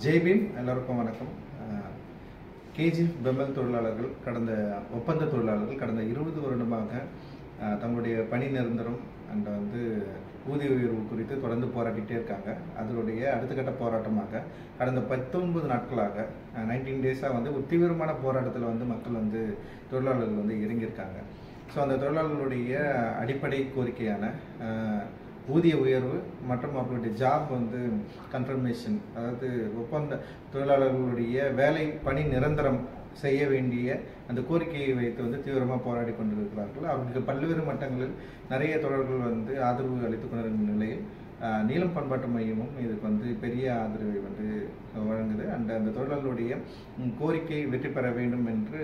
ஜெய்பீம் எல்லாருக்கும் வணக்கம். கேஜிஎஃப் பெம்மல் தொழிலாளர்கள் ஒப்பந்த தொழிலாளர்கள் கடந்த 20 வருடமாக தங்களுடைய பணி நிரந்தரம் அண்ட் ஊதிய உயர்வு குறித்து தொடர்ந்து போராடிட்டே இருக்காங்க. அதனுடைய அடுத்த கட்ட போராட்டமாக கடந்த 19 நாட்களாக 19 டேஸாக ஒரு தீவிரமான போராட்டத்தில் மக்கள் தொழிலாளர்கள் இறங்கியிருக்காங்க. ஸோ அந்த தொழிலாளர்களுடைய அடிப்படை கோரிக்கையான ஊதிய உயர்வு மற்றும் அவர்களுடைய ஜாப் கன்ஃபர்மேஷன், அதாவது ஒப்பந்த தொழிலாளர்களுடைய வேலை பணி நிரந்தரம் செய்ய வேண்டிய அந்த கோரிக்கையை வைத்து தீவிரமாக போராடி கொண்டிருக்கிறார்கள். அவர்களுக்கு பல்வேறு மட்டங்களில் நிறைய தொழிலாளர்கள் ஆதரவு அளித்துக் கொண்டிருக்கும் நிலையில் நீலம் பண்பாட்டு மையமும் இதுக்கு பெரிய ஆதரவை வழங்குது. அந்த தொழிலாளர்களுடைய கோரிக்கை வெற்றி பெற வேண்டும் என்று,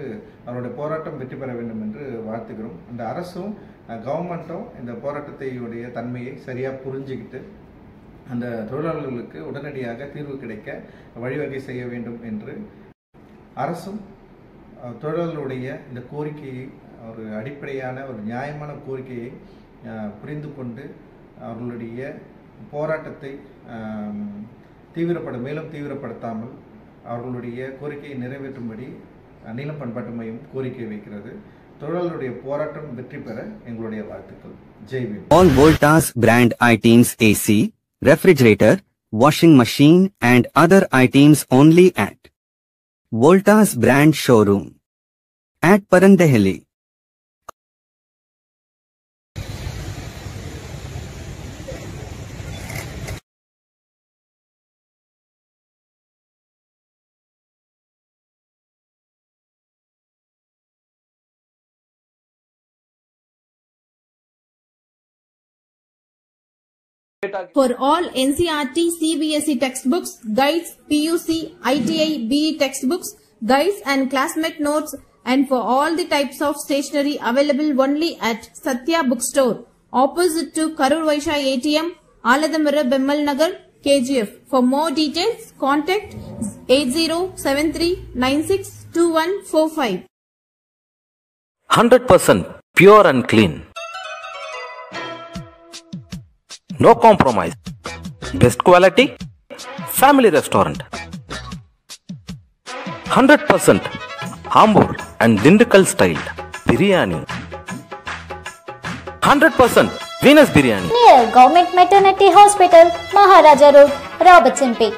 அவருடைய போராட்டம் வெற்றி பெற வேண்டும் என்று வாழ்த்துக்கிறோம். அந்த அரசும் கவர்மெண்ட்டும் இந்த போராட்டத்தையுடைய தன்மையை சரியாக புரிஞ்சுக்கிட்டு அந்த தொழிலாளர்களுக்கு உடனடியாக தீர்வு கிடைக்க வழிவகை செய்ய வேண்டும் என்று அரசும் தொழிலாளர்களுடைய இந்த கோரிக்கையை ஒரு அடிப்படையான ஒரு நியாயமான கோரிக்கையை புரிந்து கொண்டு அவர்களுடைய போராட்டத்தை மேலும் தீவிரப்படுத்தாமல் அவர்களுடைய கோரிக்கையை நிறைவேற்றும்படி நீலம் பண்பாட்டு மையம் கோரிக்கை வைக்கிறது. தொழிலாளருடைய போராட்டம் வெற்றி பெற எங்களுடைய வாழ்த்துக்கள். Jai Bhim. All Voltas brand items AC, refrigerator, washing machine and other items only at Voltas brand showroom at Parandehli. For all NCERT, CBSE textbooks, guides, PUC, ITI, BE textbooks, guides and classmate notes, and for all the types of stationery available only at Satya Bookstore, opposite to Karur Vaishya ATM, Aladamara Bemmal Nagar, KGF. For more details, contact 8073962145. 100% pure and clean. No compromise. Best quality. Family restaurant. 100% Ambur and Dindigul style biryani. 100% Venus biryani. Near Government Maternity Hospital, Maharaja Road, Robertson Peak.